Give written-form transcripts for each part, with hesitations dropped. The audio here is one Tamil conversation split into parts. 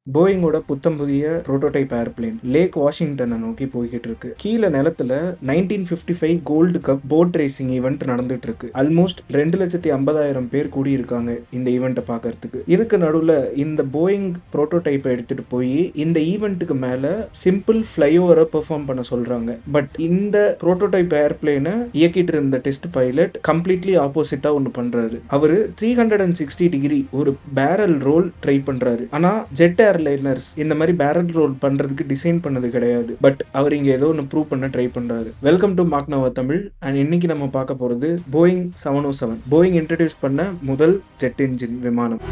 போயிங்கோட புத்தம் புதிய புரோட்டோடைப் ஏர்பிளேன் லேக் வாஷிங்டனை நோக்கி போய்கிட்டு இருக்கு. கீழே நிலத்துல 1955 gold cup boat racing event நடந்துட்டு இருக்கு. ஆல்மோஸ்ட் 2,50,000 பேர் கூடியிருக்காங்க இந்த ஈவெண்ட்டை பார்க்கறதுக்கு. இதுக்கு நடுவில் இந்த போயிங் புரோட்டோடைப்பை எடுத்துட்டு போய் இந்த ஈவெண்ட்டுக்கு மேல சிம்பிள் ஃப்ளைஓவரை பெர்ஃபார்ம் பண்ண சொல்றாங்க. பட் இந்த புரோட்டோடைப் ஏர்பிளேனை இயக்கிட்டு இருந்த டெஸ்ட் பைலட் கம்ப்ளீட்லி ஆப்போசிட்டா ஒன்று பண்றாரு. அவரு 360 டிகிரி ஒரு பேரல் ரோல் ட்ரை பண்றாரு. ஆனா ஜெட் ஏர்லைனர்ஸ் இந்த மாதிரி பேரல் ரோல் பண்றதுக்கு டிசைன் பண்ணது கிடையாது. பட் அவர் இங்க ஏதோ ஒன்று ப்ரூவ் பண்ண ட்ரை பண்றாரு. Welcome to Magnova Tamil. And இன்னைக்கு நம்ம பார்க்க போறது போயிங் 707. போயிங் இன்ட்ரடியூஸ் பண்ண முதல் ஜெட் இன்ஜின் விமானம்.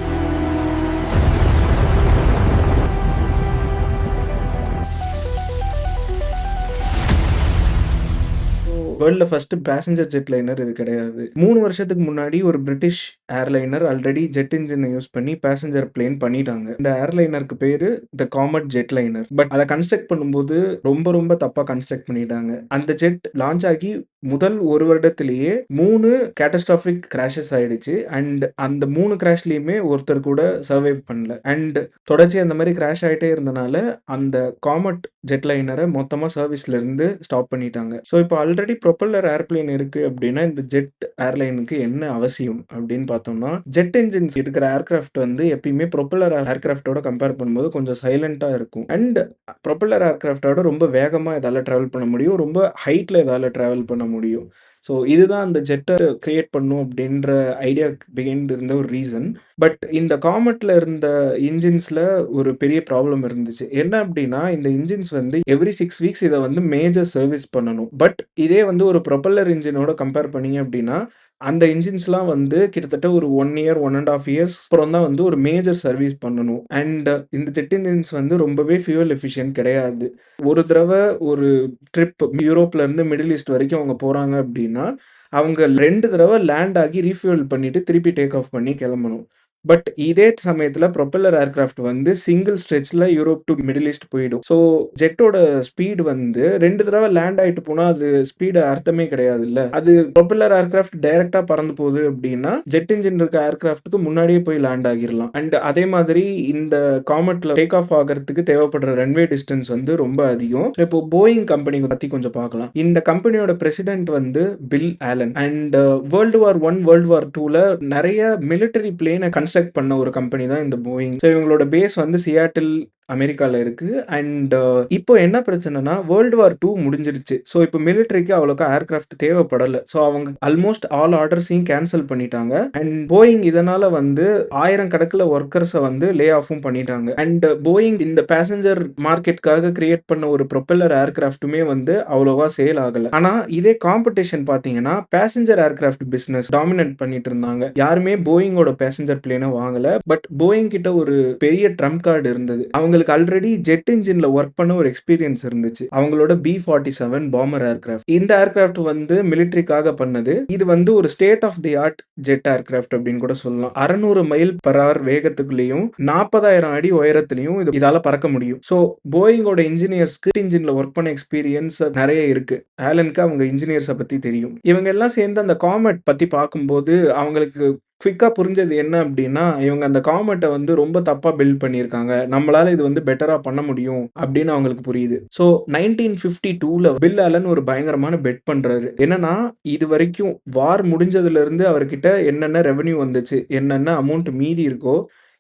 வேர்ல்ட்ல ஃபர்ஸ்ட் பேசஞ்சர் ஜெட் லைனர் இது கிடையாது. 3 வருஷத்துக்கு முன்னாடி ஒரு பிரிட்டிஷ் ஏர்லைனர் ஆல்ரெடி ஜெட் இன்ஜினை யூஸ் பண்ணி பேசஞ்சர் பிளேன் பண்ணிட்டாங்க. இந்த ஏர்லைனருக்கு பேரு the Comet jet liner. But அதை கன்ஸ்ட்ரக்ட் பண்ணும்போது ரொம்ப தப்பா கன்ஸ்ட்ரக்ட் பண்ணிட்டாங்க. அந்த ஜெட் லான்ச் ஆகி முதல் ஒரு வருடத்திலேயே 3 கேட்டஸ்ட்ராஃபிக் கிராஷஸ் ஆயிடுச்சு. அண்ட் அந்த 3 கிராஷ்லயுமே ஒருத்தர் கூட சர்வைவ் பண்ணல. அண்ட் தொடர்ச்சி அந்த மாதிரி கிராஷ் ஆகிட்டே இருந்தனால அந்த காமெட் ஜெட் லைனரை மொத்தமா சர்வீஸ்ல இருந்து ஸ்டாப் பண்ணிட்டாங்க. ஸோ இப்போ ஆல்ரெடி ப்ரொப்பல்லர் ஏர்பிளேன் இருக்கு அப்படின்னா இந்த ஜெட் ஏர்லைனுக்கு என்ன அவசியம் அப்படின்னு பார்த்தோம்னா, ஜெட் என்ஜின்ஸ் இருக்கிற ஏர்கிராஃப்ட் வந்து எப்பயுமே ப்ரொப்பல்லர் ஏர்கிராஃப்டோட கம்பேர் பண்ணும்போது கொஞ்சம் சைலண்டா இருக்கும். அண்ட் ப்ரொப்பல்லர் ஏர்கிராஃப்டோட ரொம்ப வேகமா இதால டிராவல் பண்ண முடியும், ரொம்ப ஹைட்ல இதால டிராவல் பண்ண முடியும். ஸோ இதுதான் அந்த ஜெட்டை கிரியேட் பண்ணும் அப்படின்ற ஐடியா பிகைண்ட் இருந்த ஒரு ரீசன். பட் இந்த காமெட்ல இருந்த இன்ஜின்ஸ்ல ஒரு பெரிய ப்ராப்ளம் இருந்துச்சு. என்ன அப்படின்னா, இந்த இன்ஜின்ஸ் வந்து எவ்ரி 6 வீக்ஸ் இதை வந்து மேஜர் சர்வீஸ் பண்ணணும். பட் இதே வந்து ஒரு ப்ரொப்பல்லர் இன்ஜினோட கம்பேர் பண்ணீங்க அப்படின்னா, அந்த இன்ஜின்ஸ்லாம் வந்து கிட்டத்தட்ட ஒரு 1 இயர் 1.5 இயர்ஸ் அப்புறம் தான் வந்து ஒரு மேஜர் சர்வீஸ் பண்ணணும். அண்ட் இந்த ஜெட் இன்ஜின்ஸ் வந்து ரொம்பவே ஃபியூவல் எஃபிஷியன்ட் கிடையாது. ஒரு தடவை ஒரு ட்ரிப் யூரோப்ல இருந்து மிடில் ஈஸ்ட் வரைக்கும் அவங்க போறாங்க அப்படின்னா, அவங்க 2 தடவை லேண்ட் ஆகி ரீஃபியூல் பண்ணிட்டு திருப்பி டேக் ஆஃப் பண்ணி கிளம்பணும். பட் இதே சமயத்துல ப்ரொப்பல்லர் ஏர்கிராஃப்ட் வந்து சிங்கிள் ஸ்ட்ரெச்ல யூரோப் டு மிடில் ஈஸ்ட் போயிடும். ஸோ ஜெட்டோட ஸ்பீடு வந்து 2 தடவை லேண்ட் ஆயிட்டு போனா அது ஸ்பீடு அர்த்தமே கிடையாது இல்ல. அது ப்ரொப்பல்லர் ஏர்கிராஃப்ட் டைரக்டா பறந்து போகுது அப்படின்னா ஜெட் இன்ஜின் இருக்க ஏர்கிராஃப்ட்டுக்கு முன்னாடியே போய் லேண்ட் ஆகிரலாம். அண்ட் அதே மாதிரி இந்த காமெட்ல டேக் ஆஃப் ஆகிறதுக்கு தேவைப்படுற ரன்வே டிஸ்டன்ஸ் வந்து ரொம்ப அதிகம். இப்போ போயிங் கம்பெனி பத்தி கொஞ்சம் பார்க்கலாம். இந்த கம்பெனியோட பிரசிடென்ட் வந்து Bill Allen. And world war 1 world war 2ல நிறைய மிலிட்டரி பிளேனை கன்ஸ்ட்ரக்ட் பண்ண ஒரு கம்பெனி தான் இந்த போயிங். ஸோ இவங்களோட பேஸ் வந்து சியாட்டில் அமெரிக்கால இருக்கு. அண்ட் இப்போ என்ன பிரச்சனைனா, வேர்ல்டு வார் 2 முடிஞ்சிருச்சு. ஸோ இப்போ மிலிட்டரிக்கு அவ்வளோக்கா ஏர்கிராஃப்ட் தேவைப்படல. ஸோ அவங்க ஆல்மோஸ்ட் ஆல் ஆர்டர்ஸையும் கேன்சல் பண்ணிட்டாங்க. அண்ட் போயிங் இதனால வந்து 1000 கணக்கில் ஒர்க்கர்ஸை வந்து லே ஆஃபும் பண்ணிட்டாங்க. அண்ட் போயிங் இந்த பேசஞ்சர் மார்க்கெட்காக கிரியேட் பண்ண ஒரு ப்ரொப்பல்லர் ஏர்கிராஃப்ட்டுமே வந்து அவ்வளோவா சேல் ஆகல. ஆனா இதே காம்படிஷன் பார்த்தீங்கன்னா பேசஞ்சர் ஏர்கிராஃப்ட் பிசினஸ் டாமினேட் பண்ணிட்டு இருந்தாங்க. யாருமே போயிங்கோட பேசஞ்சர் பிளேனை வாங்கல. பட் போயிங் கிட்ட ஒரு பெரிய ட்ரம்ப் கார்டு இருந்தது. அவங்களுக்கு ஆல்ரெடி ஜெட் இன்ஜின்ல ஒர்க் பண்ண ஒரு எக்ஸ்பீரியன்ஸ் இருந்துச்சு. அவங்களோட B-47 பாம்பர் ஏர்கிராஃப்ட். இந்த ஏர்கிராஃப்ட் வந்து மிலிட்டரிக்காக பண்ணது. இது வந்து ஒரு state of the art jet aircraft அப்படின்னு கூட சொல்லலாம். 600 மைல் பர் ஹவர் வேகத்துக்குள்ளேயும் 40,000 அடி உயரத்திலையும் இதால பறக்க முடியும். ஸோ போயிங்கோட இன்ஜினியர்ஸ்க்கு இன்ஜின்ல ஒர்க் பண்ண எக்ஸ்பீரியன்ஸ் நிறைய இருக்கு. ஆலனுக்கு அவங்க இன்ஜினியர்ஸை பத்தி தெரியும். இவங்க எல்லாம் சேர்ந்து அந்த காமெட் பத்தி பார்க்கும்போது அவங்களுக்கு குவிக்கா புரிஞ்சது என்ன அப்படின்னா, இவங்க அந்த காமெட்டை வந்து ரொம்ப தப்பா பில்ட் பண்ணியிருக்காங்க, நம்மளால இது வந்து பெட்டரா பண்ண முடியும் அப்படின்னு அவங்களுக்கு புரியுது. ஸோ 1952ல பில் ஆலன் ஒரு பயங்கரமான பெட் பண்றாரு. என்னன்னா, இது வரைக்கும் வார் முடிஞ்சதுல இருந்து அவர்கிட்ட என்னென்ன ரெவென்யூ வந்துச்சு, என்னென்ன அமௌண்ட் மீதி இருக்கோ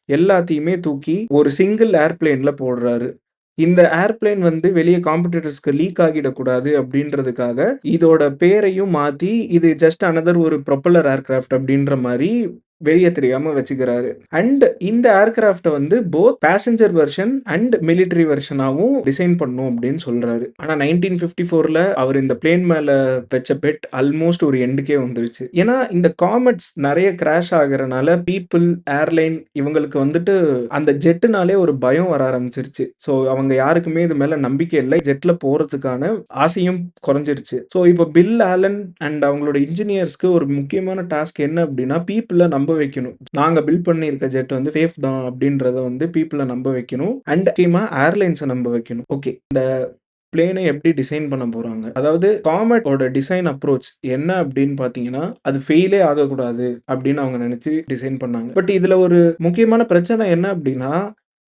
எல்லாத்தையுமே தூக்கி ஒரு சிங்கிள் ஏர்பிளேன்ல போடுறாரு. இந்த ஏர்பிளேன் வந்து வெளிய காம்படிட்டர்ஸ்க்கு லீக் ஆகிடக்கூடாது அப்படின்றதுக்காக இதோட பேரையும் மாத்தி இது ஜஸ்ட் அனதர் ஒரு ப்ரொப்பல்லர் ஏர்கிராஃப்ட் அப்படின்ற மாதிரி வெளிய தெரியாம வச்சுக்கிறாரு. அண்ட் இந்த ஏர்கிராஃப்ட வந்து both passenger version and military வெர்ஷனாவும் டிசைன் பண்ணும் அப்படின்னு சொல்றாரு. ஆனா 1954ல அவர் இந்த பிளேன் மேல வச்ச பெட் ஆல்மோஸ்ட் ஒரு எண்டுக்கே வந்துருச்சு. ஏன்னா இந்த காமெட்ஸ் நிறைய கிராஷ் ஆகுறனால பீப்புள் ஏர்லைன் இவங்களுக்கு வந்துட்டு அந்த ஜெட்டுனாலே ஒரு பயம் வர ஆரம்பிச்சிருச்சு. ஸோ அவங்க யாருக்குமே இது மேல நம்பிக்கை இல்லை. ஜெட்ல போறதுக்கான ஆசையும் குறைஞ்சிருச்சு. ஸோ இப்போ பில் ஆலன் அண்ட் அவங்களோட இன்ஜினியர்ஸ்க்கு ஒரு முக்கியமான டாஸ்க் என்ன அப்படின்னா, பீப்புளை நம்ப வைக்கணும். நாங்க பில்ட் பண்ணியிருக்க ஜெட் வந்து சேஃப் தான் அப்படின்றத வந்து பீப்புளை நம்ப வைக்கணும். அண்ட் முக்கியமா ஏர்லைன்ஸை நம்ப வைக்கணும். ஓகே, இந்த பிளேனை எப்படி டிசைன் பண்ண போறாங்க? அதாவது காமெட்டோட டிசைன் அப்ரோச் என்ன அப்படின்னு பார்த்தீங்கன்னா, அது ஃபெயிலே ஆகக்கூடாது அப்படின்னு அவங்க நினைச்சு டிசைன் பண்ணாங்க. பட் இதுல ஒரு முக்கியமான பிரச்சனை என்ன அப்படின்னா,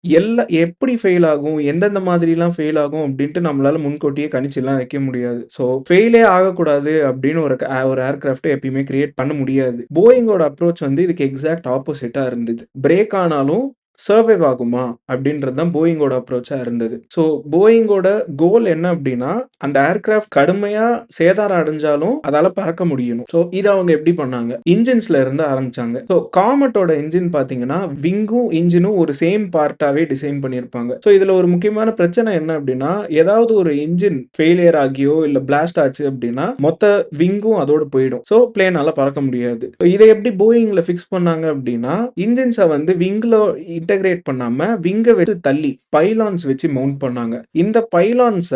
எப்படி ஃபெயில் ஆகும், எந்தெந்த மாதிரிலாம் ஃபெயில் ஆகும் அப்படின்ட்டு நம்மளால முன்கூட்டியே கணிச்சுலாம் வைக்க முடியாது. ஸோ ஃபெயிலே ஆகக்கூடாது அப்படின்னு ஒரு ஏர்கிராஃப்ட்ட எப்பயுமே கிரியேட் பண்ண முடியாது. போயிங்கோட அப்ரோச் வந்து இதுக்கு எக்ஸாக்ட் ஆப்போசிட்டா இருந்தது. பிரேக் ஆனாலும் சர்வைவ் ஆகுமா? அப்படின்றது தான் போயிங்கோட அப்ரோச்சா இருந்தது. ஸோ போயிங்கோட கோல் என்ன அப்படின்னா, அந்த ஏர்கிராஃப்ட் கடுமையா சேதாரம் அடைஞ்சாலும் அதால பறக்க முடியணும். ஸோ இத அவங்க எப்படி பண்ணாங்க? இன்ஜின்ஸ்ல இருந்து ஆரம்பிச்சாங்க. ஸோ காமெட்டோட என்ஜின் பார்த்தீங்கன்னா, விங்கும், இன்ஜினும் ஒரு சேம் பார்ட்டாவே டிசைன் பண்ணியிருப்பாங்க. ஸோ இதுல ஒரு முக்கியமான பிரச்சனை என்ன அப்படின்னா, ஏதாவது ஒரு இன்ஜின் ஃபெயிலியர் ஆகியோ, இல்ல பிளாஸ்ட் ஆச்சு அப்படின்னா, மொத்த விங்கும் அதோட போயிடும். ஸோ பிளேனால பறக்க முடியாது. இத எப்படி போயிங்ல ஃபிக்ஸ் பண்ணாங்க அப்படின்னா, இன்ஜின்ஸ வந்து விங்ல இன்டகிரேட் பண்ணாம விங்க வச்சு தள்ளி பைலான்ஸ் வச்சு மவுண்ட் பண்ணாங்க. இந்த பைலான்ஸ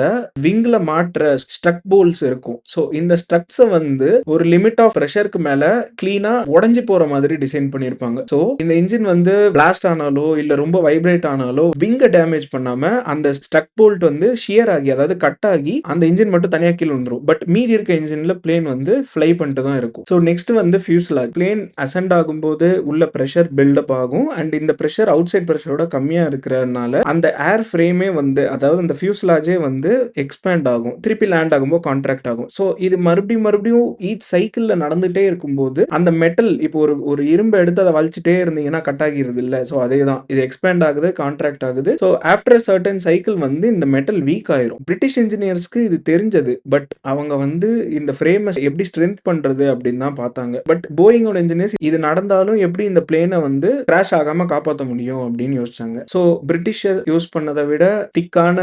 விங்ல மாற்ற ஸ்ட்ரக் போல்ட்ஸ் இருக்கும். சோ இந்த ஸ்ட்ரக்ஸ வந்து ஒரு லிமிட் ஆஃப் பிரஷருக்கு மேல கிளீனா உடைஞ்சு போற மாதிரி டிசைன் பண்ணிருப்பாங்க. சோ இந்த இன்ஜின் வந்து பிளாஸ்ட் ஆனாலோ இல்ல ரொம்ப வைப்ரேட் ஆனாலோ விங்க டேமேஜ் பண்ணாம அந்த ஸ்ட்ரக் போல்ட் வந்து ஷியர் ஆகி அதாவது கட் ஆகி அந்த இன்ஜின் மட்டும் தனியா கீழ விழுந்துரும். பட் மீதி இருக்க இன்ஜின்ல பிளேன் வந்து ஃப்ளை பண்ணிட்டு தான் இருக்கும். சோ நெக்ஸ்ட் வந்து ஃபியூஸ்லாஜ். பிளேன் அசெண்ட் ஆகும்போது உள்ள பிரஷர் பில்டப் ஆகும் அண்ட் இந்த பிரஷர் அவுட் சைட் பிரஷரோட கம்மியா இருக்கிறதுனால அந்த ஏர் ஃப்ரேமே வந்து அதாவது அந்த ஃபியூஸ்லாஜே வந்து எக்ஸ்பேண்ட் ஆகும். திருப்பி லேண்ட் ஆகும்போது கான்ட்ராக்ட் ஆகும். ஸோ இது மறுபடியும் ஈச் சைக்கிள்ல நடந்துட்டே இருக்கும்போது அந்த மெட்டல் இப்போ ஒரு இரும்பு எடுத்து அதை வலிச்சுட்டே இருந்தீங்கன்னா கட் ஆகிறது இல்ல. ஸோ அதே தான் இது எக்ஸ்பேண்ட் ஆகுது, கான்ட்ராக்ட் ஆகுது. ஸோ ஆஃப்டர் சர்டன் சைக்கிள் வந்து இந்த மெட்டல் வீக் ஆயிரும். பிரிட்டிஷ் இன்ஜினியர்ஸ்க்கு இது தெரிஞ்சது. பட் அவங்க வந்து இந்த ஃப்ரேமை எப்படி ஸ்ட்ரென்த் பண்றது அப்படின்னு தான் பார்த்தாங்க. பட் போயிங்கோட இன்ஜினியர்ஸ் இது நடந்தாலும் எப்படி இந்த பிளேனை வந்து கிராஷ் ஆகாம காப்பாற்ற முடியும் அப்படின்னு யோசிச்சாங்க. ஸோ பிரிட்டிஷர் யூஸ் பண்ணதை விட திக்கான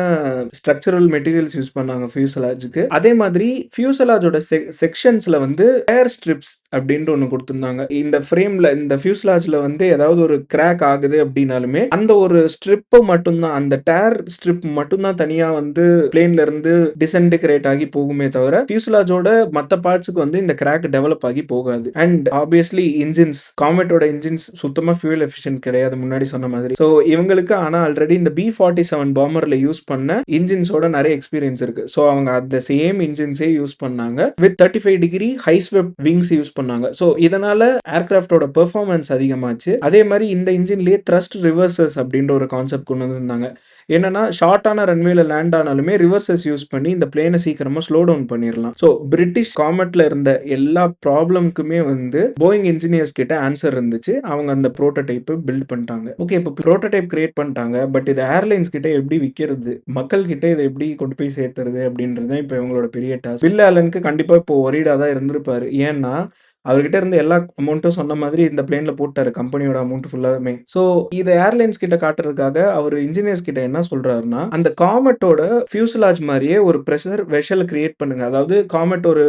ஸ்ட்ரக்சரல் மெட்டீரியல்ஸ் யூஸ் பண்ணாங்க ஃபியூசலாஜுக்கு. அதே மாதிரி ஃபியூசலாஜோட செக்ஷன்ஸ்ல வந்து ஏர் ஸ்ட்ரிப்ஸ் அப்படின்ற ஒன்று கொடுத்துருந்தாங்க. இந்த ஃப்ரேம்ல இந்த ஃபியூசலாஜ்ல வந்து ஏதாவது ஒரு கிராக் ஆகுது அப்படின்னாலுமே அந்த ஒரு ஸ்ட்ரிப்பை மட்டும்தான் அந்த டேர் ஸ்ட்ரிப் மட்டும்தான் தனியா வந்து பிளேன்ல இருந்து டிசன்டிகிரேட் ஆகி போகுமே தவிர ஃபியூசலாஜோட மற்ற பார்ட்ஸுக்கு வந்து இந்த கிராக் டெவலப் ஆகி போகாது. அண்ட் ஆப்வியஸ்லி இன்ஜின்ஸ் காமெட்டோட இன்ஜின்ஸ் சுத்தமா ஃபியூல் எஃபிஷியன்ட் கிடையாது முன்னாடி சொன்ன மாதிரி. ஸோ இவங்களுக்கு ஆனா ஆல்ரெடி இந்த B-47 பாம்பர்ல யூஸ் பண்ண இன்ஜின்ஸோட நிறைய எக்ஸ்பீரியன்ஸ் இருக்கு. ஸோ அவங்க அந்த சேம் இன்ஜின்ஸே யூஸ் பண்ணாங்க with 35 degree high swept wings use பண்ணாங்க. ஸோ இதனால ஏர்கிராஃப்டோட பெர்ஃபார்மன்ஸ் அதிகமாச்சு. அதே மாதிரி இந்த இன்ஜின்லயே த்ரஸ்ட் ரிவர்சஸ் அப்படின்ற ஒரு கான்செப்ட் கொண்டு வந்திருந்தாங்க. என்னன்னா ஷார்ட்டான ரன்வேல லேண்ட் ஆனாலுமே ரிவர்சஸ் யூஸ் பண்ணி இந்த பிளேனை சீக்கிரமா ஸ்லோ டவுன் பண்ணிடலாம். ஸோ பிரிட்டிஷ் காமெட்ல இருந்த எல்லா ப்ராப்ளம்க்குமே வந்து போயிங் இன்ஜினியர்ஸ் கிட்ட ஆன்சர் இருந்துச்சு. அவங்க அந்த ப்ரோட்டோடைப் பில்ட் பண்ணிட்டாங்க. ஓகே, இப்போ ப்ரோட்டோடைப் கிரியேட் பண்ணிட்டாங்க. பட் இது ஏர்லைன்ஸ் கிட்ட எப்படி விற்கிறது, மக்கள் கிட்ட இதை எப்படி கொண்டு போய் சேர்த்துறது அப்படின்றது இப்போ இவங்களோட பெரிய டாஸ்க். பில் ஆலனுக்கு கண்டிப்பா இப்போ ஒரீடா தான் இருந்திருப்பாரு. ஏன்னா அவர்கிட்ட இருந்த எல்லா அமௌண்ட்டும் சொன்ன மாதிரி இந்த பிளேன்ல போட்டாரு கம்பெனியோட அமௌண்ட் ஃபுல்லாமே. ஸோ இதை ஏர்லைன்ஸ் கிட்ட காட்டுறதுக்காக அவர் இன்ஜினியர்ஸ் கிட்ட என்ன சொல்றாருன்னா, அந்த காமெட்டோட ஃபியூசலாஜ் மாதிரியே ஒரு பிரஷர் வெஷல் கிரியேட் பண்ணுங்க. அதாவது காமெட் ஒரு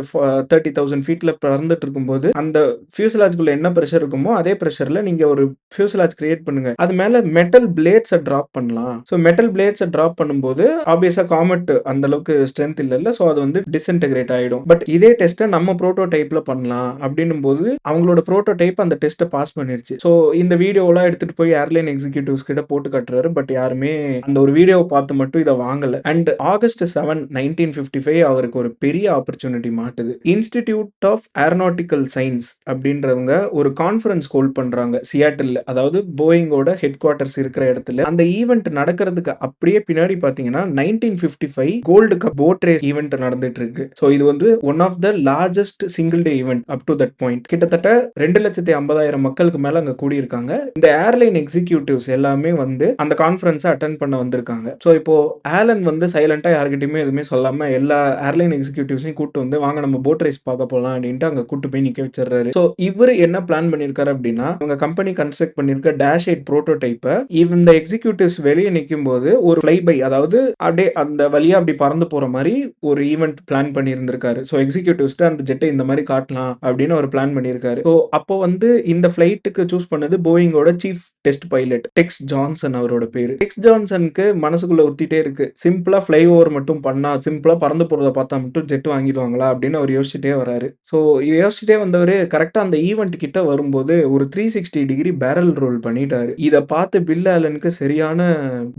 30,000 ஃபீட்ல பறந்துட்டு இருக்கும்போது அந்த ஃபியூசலாஜ்குள்ள என்ன பிரஷர் இருக்குமோ அதே பிரஷர்ல நீங்க ஒரு ஃபியூசலாஜ் கிரியேட் பண்ணுங்க. அது மேல மெட்டல் பிளேட்ஸை டிராப் பண்ணலாம். ஸோ மெட்டல் பிளேட்ஸை டிராப் பண்ணும்போது ஆப்வியஸா காமெட் அந்த அளவுக்கு ஸ்ட்ரென்த் இல்ல. ஸோ அது வந்து டிஸ்இன்டகிரேட் ஆயிடும். பட் இதே டெஸ்ட்டை நம்ம ப்ரோட்டோடைப்ல பண்ணலாம் அப்படின்னும் போது அவங்களோட ப்ரோட்டோடைப் அந்த டெஸ்ட்டை பாஸ் பண்ணிருச்சு. ஸோ இந்த வீடியோலாம் எடுத்துட்டு போய் ஏர்லைன் எக்ஸிக்யூட்டிவ்ஸ் கிட்ட போட்டு காட்டுறாரு. பட் யாருமே அந்த ஒரு வீடியோவை பார்த்து மட்டும் இதை வாங்கல. அண்ட் ஆகஸ்ட் 7, 1955 அவருக்கு ஒரு பெரிய ஆப்பர்ச்சுனிட்டி மாட்டுது. இன்ஸ்டிடியூட் ஆஃப் ஏரோநாட்டிக்கல் சயின்ஸ் அப்படின்றவங்க ஒரு கான்ஃபரன்ஸ் ஹோல்ட் பண்றாங்க சியாட்டில். அதாவது போயிங்கோட ஹெட் குவார்டர்ஸ் இருக்கிற இடத்துல. அந்த ஈவெண்ட் நடக்கிறதுக்கு அப்படியே பின்னாடி பாத்தீங்கன்னா 1955 gold cup boat race event நடந்துட்டு இருக்கு. ஸோ இது வந்து one of the largest single day event up to that point. கிட்டத்தட்ட 2,50,000 மக்களுக்கு மேல அங்க கூடியிருக்காங்க. இந்த ஏர்லைன் எக்ஸிக்யூட்டிவ்ஸ் எல்லாமே வந்து அந்த கான்ஃபரன்ஸை அட்டென்ட் பண்ண வந்திருக்காங்க. ஸோ இப்போ ஆலன் வந்து சைலண்டா யார்கிட்டயுமே எதுவுமே சொல்லாம எல்லா ஏர்லைன் எக்ஸிக்யூட்டிவ்ஸையும் கூட்டு வந்து வாங்க நம்ம போட் ரேஸ் பார்க்க போலாம் அப்படின்ட்டு அங்க கூட்டு போய் நிக்க வச்சிடறாரு. ஸோ இவர் என்ன பிளான் பண்ணிருக்காரு அப்படின்னா, அவங்க கம்பெனி கன்ஸ்ட்ரக்ட் பண்ணிருக்க டேஷ் 8 ப்ரோட்டோடைப்பை இந்த எக்ஸிக்யூட்டிவ்ஸ் வெளியே நிற்கும் போது ஒரு ஃப்ளை பை, அதாவது அப்படியே அந்த வழியா அப்படி பறந்து போற மாதிரி ஒரு ஈவெண்ட் பிளான் பண்ணி இருந்திருக்காரு. ஸோ எக்ஸிக்யூட்டிவ்ஸ்ட்டு அந்த ஜெட்டை இந்த மாதிரி காட்டலாம் அப்படின்னு ஒரு பிளான் பண்ணியிருக்காரு. ஸோ அப்போ வந்து இந்த ஃபிளைட்டுக்கு சூஸ் பண்ணது போயிங்கோட சீஃப் டெஸ்ட் பைலட் டெக்ஸ் ஜான்சன் அவரோட பேரு. டெக்ஸ் ஜான்சனுக்கு மனசுக்குள்ள ஊத்திட்டே இருக்கு, சிம்பிளா ஃப்ளை ஓவர் மட்டும் பண்ணா, சிம்பிளா பறந்து போறத பார்த்தா மட்டும் ஜெட் வாங்கிடுவாங்களா அப்படின்னு அவர் யோசிச்சுட்டே வராரு. ஸோ யோசிச்சுட்டே வந்தவர் கரெக்டா அந்த ஈவெண்ட் கிட்ட வரும்போது ஒரு 360 டிகிரி பேரல் ரோல் பண்ணிட்டாரு. இதை பார்த்து பில் ஆலனுக்கு சரியான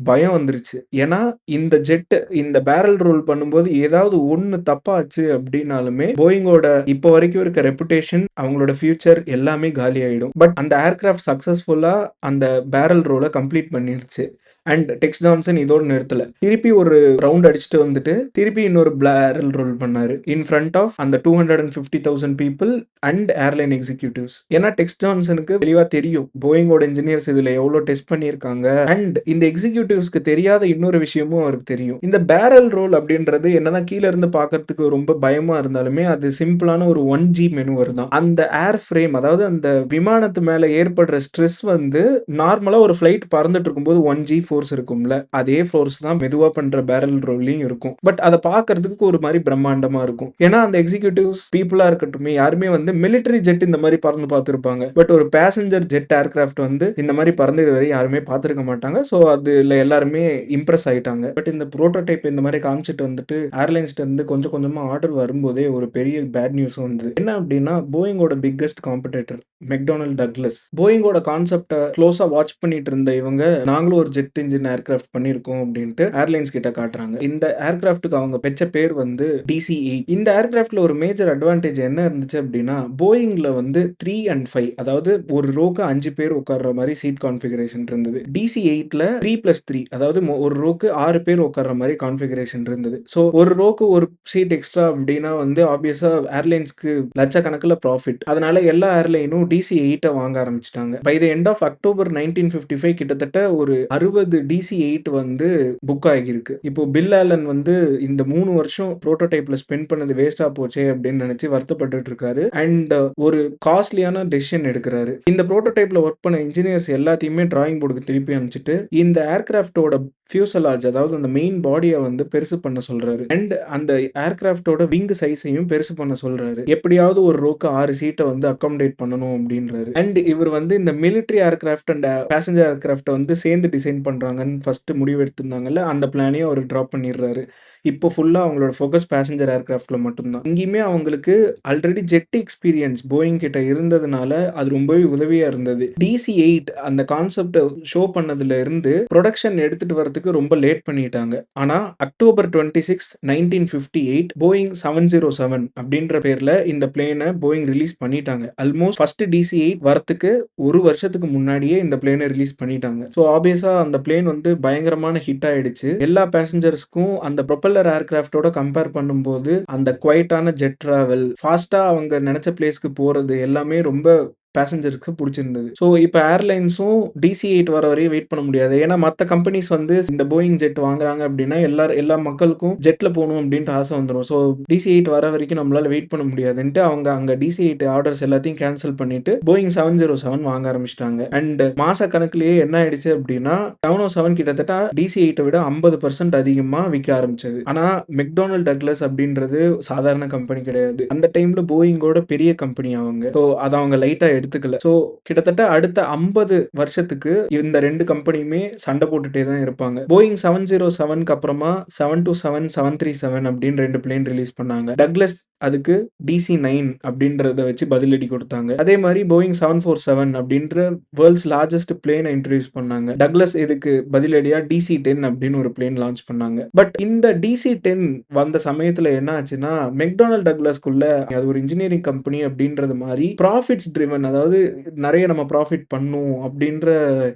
பயம் வந்துருச்சு. ஏன்னா இந்த ஜெட் இந்த பேரல் ரோல் பண்ணும்போது ஏதாவது ஒன்னு தப்பாச்சு அப்படின்னாலுமே போயிங்கோட இப்போ வரைக்கும் இருக்க ரெப்புடேஷன், அவங்களோட ஃபியூச்சர் எல்லாமே காலி ஆயிடும். பட் அந்த ஏர்கிராஃப்ட் சக்சஸ்ஃபுல்லா அந்த பேரல் ரோலை கம்ப்ளீட் பண்ணிருச்சு. அண்ட் டெக்ஸ் ஜான்சன் இதோட நிறுத்தல, திருப்பி ஒரு ரவுண்ட் அடிச்சுட்டு வந்துட்டு திருப்பி இன்னொரு பேரல் ரோல் பண்ணாரு இன் ஃப்ரண்ட் ஆஃப் அந்த 250,000 பீப்புள் அண்ட் ஏர்லைன் எக்ஸிக்யூட்டிவ்ஸ். ஏன்னா டெக்ஸ் ஜான்சனுக்கு தெளிவா தெரியும் போயிங்கோட இன்ஜினியர்ஸ் இதுல எவ்வளவு டெஸ்ட் பண்ணியிருக்காங்க, அண்ட் இந்த எக்ஸிக்யூட்டிவ்ஸ்க்கு தெரியாத இன்னொரு விஷயமும் அவருக்கு தெரியும். இந்த பேரல் ரோல் அப்படின்றது என்னதான் கீழ இருந்து பார்க்கறதுக்கு ரொம்ப பயமா இருந்தாலுமே அது சிம்பிளான ஒரு 1G மெனுவர் தான். அந்த ஏர் ஃப்ரேம், அதாவது அந்த விமானத்து மேல ஏற்படுற ஸ்ட்ரெஸ் வந்து நார்மலா ஒரு ஃபிளைட் பறந்துட்டு இருக்கும்போது 1G ஃபோர்ஸ் இருக்கும்ல, அதே ஃபோர்ஸ் தான் மெதுவா பண்ற பேரல் ரோல்லையும் இருக்கும். பட் அதை பார்க்கறதுக்கு ஒரு மாதிரி பிரம்மாண்டமா இருக்கும். ஏன்னா அந்த எக்ஸிக்யூட்டிவ்ஸ் பீப்புளா இருக்கட்டும் யாருமே வந்து மிலிட்டரி ஜெட் இந்த மாதிரி பறந்து பார்த்துருப்பாங்க. பட் ஒரு பேசஞ்சர் ஜெட் ஏர்கிராஃப்ட் வந்து இந்த மாதிரி பறந்து இதுவரை யாருமே பார்த்துருக்க மாட்டாங்க. ஸோ அதுல எல்லாருமே இம்ப்ரெஸ் ஆயிட்டாங்க. பட் இந்த புரோட்டோடைப் இந்த மாதிரி காமிச்சிட்டு வந்துட்டு ஏர்லைன்ஸ்ல இருந்து கொஞ்சம் கொஞ்சமா ஆர்டர் வரும்போதே ஒரு பெரிய பேட் நியூஸ் வந்தது. என்ன அப்படின்னா போயிங்கோட பிக்கஸ்ட் காம்படிட்டர் மெக்டானல்ட் டக்ளஸ், போயிங்கோட கான்செப்டை க்ளோஸா வாட்ச் பண்ணிட்டு இருந்த இவங்க நாங்களும் ஒரு ஜெட் இன்ஜின் ஏர்கிராஃப்ட் பண்ணிருக்கோம் அப்படின்ட்டு ஏர்லைன்ஸ் கிட்ட காட்டுறாங்க. இந்த ஏர்கிராஃப்ட்டுக்கு அவங்க பெற்ற பேர் வந்து DC-8. இந்த ஏர்கிராஃப்ட்ல ஒரு மேஜர் அட்வான்டேஜ் என்ன இருந்துச்சு அப்படின்னா போயிங்ல வந்து 3 and 5, அதாவது ஒரு ரோக்கு 5 பேர் உட்கார்ற மாதிரி சீட் கான்ஃபிகரேஷன் இருந்தது. DC-8ல 3+3, அதாவது ஒரு ரோக்கு 6 பேர் உட்கார்ற மாதிரி கான்ஃபிகரேஷன் இருந்தது. ஸோ ஒரு ரோக்கு ஒரு சீட் எக்ஸ்ட்ரா அப்படின்னா வந்து ஆப்வியஸா ஏர்லைன்ஸ்க்கு லட்சக்கணக்கில் ப்ராஃபிட். அதனால எல்லா ஏர்லைனும் DC-8 வாங்க ஆரம்பிச்சிட்டாங்க. By the end of October 1955 கிட்டத்தட்ட ஒரு 60 DC-8 வந்து புக் ஆகியிருக்கு. இப்போ பில் ஆலன் வந்து இந்த 3 வருஷம் புரோட்டோடைப்ல ஸ்பெண்ட் பண்ணது வேஸ்டா போச்சே அப்படின்னு நினைச்சு வருத்தப்பட்டு இருக்காரு. அண்ட் ஒரு காஸ்ட்லியான டெசிஷன் எடுக்கிறாரு. இந்த புரோட்டோடைப்ல ஒர்க் பண்ண இன்ஜினியர்ஸ் எல்லாத்தையுமே டிராயிங் போர்டுக்கு திருப்பி அனுப்பிச்சிட்டு இந்த ஏர்கிராஃப்டோட ஃபியூசலாஜ், அதாவது அந்த மெயின் பாடியை வந்து பெருசு பண்ண சொல்றாரு. அண்ட் அந்த ஏர்கிராஃப்டோட விங் சைஸையும் பெருசு பண்ண சொல்றாரு. எப்படியாவது ஒரு ரோக்கு 6 சீட்டை வந்து அகாமடேட் பண்ணணும் அப்படின்றாரு. அண்ட் இவர் வந்து இந்த military aircraft and passenger aircraft வந்து சேர்ந்து டிசைன் பண்றாங்கன்னு ஃபர்ஸ்ட் முடிவு எடுத்திருந்தாங்கல்ல, அந்த பிளானையும் அவர் டிராப் பண்ணிடுறாரு. இப்போ ஃபுல்லா அவங்களோட ஃபோக்கஸ் பேசஞ்சர் ஏர்கிராஃப்ட்ல மட்டும்தான். இங்கேயுமே அவங்களுக்கு ஆல்ரெடி ஜெட் எக்ஸ்பீரியன்ஸ் போயிங் கிட்ட இருந்ததுனால அது ரொம்பவே உதவியா இருந்தது. DC-8 அந்த கான்செப்ட் ஷோ பண்ணதுல இருந்து ப்ரொடக்ஷன் எடுத்துட்டு வரதுக்கு ரொம்ப லேட் பண்ணிட்டாங்க. ஆனா அக்டோபர் 26, 1958 போயிங் 707 அப்படின்ற பேர்ல இந்த பிளேனை போயிங் ரிலீஸ் பண்ணிட்டாங்க. ஆல்மோஸ்ட் ஃபர்ஸ்ட் DC-8 வரத்துக்கு ஒரு வருஷத்துக்கு முன்னாடியே இந்த பிளேனை ரிலீஸ் பண்ணிட்டாங்க. ஸோ ஆப்வியஸா அந்த பிளேன் வந்து பயங்கரமான ஹிட் ஆயிடுச்சு. எல்லா பேசஞ்சர்ஸ்க்கும் அந்த ப்ரொபல்லர் ஏர்கிராஃப்டோட கம்பேர் பண்ணும்போது அந்த குவைட்டான ஜெட் டிராவல், ஃபாஸ்டா அவங்க நினைச்ச பிளேஸ்க்கு போறது எல்லாமே ரொம்ப பேசஞ்சருக்கு பிடிச்சிருந்தது. ஸோ இப்போ ஏர்லைன்ஸும் DC-8 வர வரையும் வெயிட் பண்ண முடியாது. ஏன்னா மற்ற கம்பெனிஸ் வந்து இந்த போயிங் ஜெட் வாங்குறாங்க அப்படின்னா எல்லா மக்களுக்கும் ஜெட்ல போகணும் அப்படின்ட்டு ஆசை வந்துடும். ஸோ DC-8 வர வரைக்கும் நம்மளால வெயிட் பண்ண முடியாதுன்ட்டு அவங்க அங்கே DC-8 ஆர்டர்ஸ் எல்லாத்தையும் கேன்சல் பண்ணிட்டு போயிங் 707 வாங்க ஆரம்பிச்சிட்டாங்க. அண்ட் மாச கணக்குலயே என்ன ஆயிடுச்சு அப்படின்னா 707 கிட்டத்தட்ட DC-8 விட 50% அதிகமா விற்க ஆரம்பிச்சது. ஆனா மெக்டானல்ட் டக்ளஸ் அப்படின்றது சாதாரண கம்பெனி கிடையாது. அந்த டைம்ல போயிங்கோட பெரிய கம்பெனி அவங்க. ஸோ அதை அவங்க லைட்டா எடுத்துக்கல. ஸோ கிட்டத்தட்ட அடுத்த 50 வருஷத்துக்கு இந்த ரெண்டு கம்பெனியுமே சண்டை போட்டுட்டே தான் இருப்பாங்க. போயிங் 707க்கு அப்புறமா 727, 737 அப்படின்னு 2 பிளேன் ரிலீஸ் பண்ணாங்க. டக்ளஸ் அதுக்கு DC-9 அப்படின்றத வச்சு பதிலடி கொடுத்தாங்க. அதே மாதிரி போயிங் 747 அப்படின்ற வேர்ல்ட்ஸ் லார்ஜஸ்ட் பிளேனை இன்ட்ரோடியூஸ் பண்ணாங்க. டக்ளஸ் இதுக்கு பதிலடியா DC-10 அப்படின்னு ஒரு பிளேன் லான்ச் பண்ணாங்க. பட் இந்த DC-10 வந்த சமயத்துல என்ன ஆச்சுன்னா மெக்டானல்ட் டக்ளஸ்குள்ள அது ஒரு இன்ஜினியரிங் கம்பெனி அப்படின்றது மாதிரி ப்ராஃபிட்ஸ் ட்ரிவன், அதாவது நிறைய நம்ம ப்ராஃபிட் பண்ணும் அப்படின்ற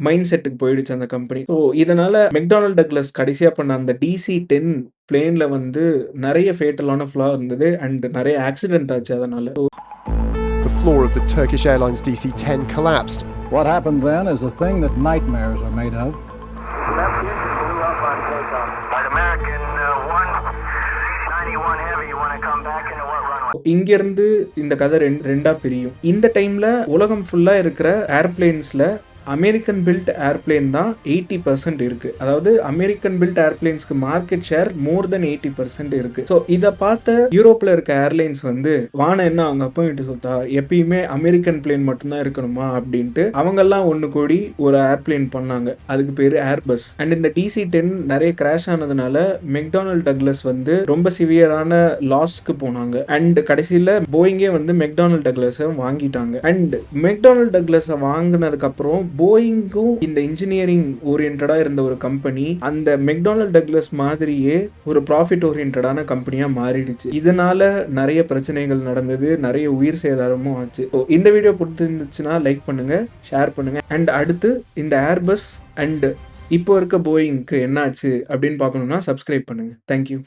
மைண்ட் செட்டுக்கு போயிடுச்சு அந்த கம்பெனி. ஸோ இதனால மெக்டானல்ட் டக்ளஸ் கடைசியா பண்ண அந்த DC-10 பிளேன்ல வந்து நிறைய ஃபேட்டலான ஃப்ளா இருந்தது அண்ட் நிறைய ஆக்சிடென்ட் ஆச்சு. அதனால The floor of the Turkish Airlines DC-10 collapsed. What happened then is a thing that nightmares are made of. Left engine blew up on takeoff. American 191 Heavy, you want to come back into what runway? இங்கிருந்து இந்த கதை ரெண்டா பிரியும். இந்த டைம்ல உலகம் ஃபுல்லா இருக்கிற ஏர்பிளேன்ஸ்ல அமெரிக்கன் பில்ட் ஏர்பிளேன் தான் 80% இருக்கு. அதாவது அமெரிக்கன் பில்ட் ஏர்பிளேன்ஸ்க்கு மார்க்கெட் ஷேர் மோர் தென் 80% இருக்கு. ஸோ இதை பார்த்த யூரோப்ல இருக்க ஏர்லைன்ஸ் வந்து வான என்ன அவங்க அப்போயிட்டு சொத்தா, எப்பயுமே அமெரிக்கன் பிளேன் மட்டும்தான் இருக்கணுமா அப்படின்ட்டு அவங்கெல்லாம் ஒன்று கூடி ஒரு ஏர்பிளேன் பண்ணாங்க. அதுக்கு பேரு ஏர்பஸ். அண்ட் இந்த DC-10 நிறைய கிராஷ் ஆனதுனால மெக்டானல்ட் டக்ளஸ் வந்து ரொம்ப சிவியரான லாஸ்க்கு போனாங்க. அண்ட் கடைசியில் போயிங்கே வந்து மெக்டானல்ட் டக்ளஸை வாங்கிட்டாங்க. அண்ட் மெக்டானல்ட் டக்ளஸை வாங்கினதுக்கு அப்புறம் போயிங்கும் இந்த இன்ஜினியரிங் ஓரியன்டா இருந்த ஒரு கம்பெனி அந்த மெக்டானல்ட் டக்ளஸ் மாதிரியே ஒரு ப்ராஃபிட் ஓரியன்டான கம்பெனியா மாறிடுச்சு. இதனால நிறைய பிரச்சனைகள் நடந்தது, நிறைய உயிர் சேதாரமும் ஆச்சு. இந்த வீடியோ பிடிச்சிருந்துச்சுன்னா லைக் பண்ணுங்க, ஷேர் பண்ணுங்க. அண்ட் அடுத்து இந்த ஏர்பஸ் அண்ட் இப்போ இருக்க போயிங்க்கு என்னாச்சு அப்படின்னு பார்க்கணும்னா சப்ஸ்கிரைப் பண்ணுங்க. Thank you.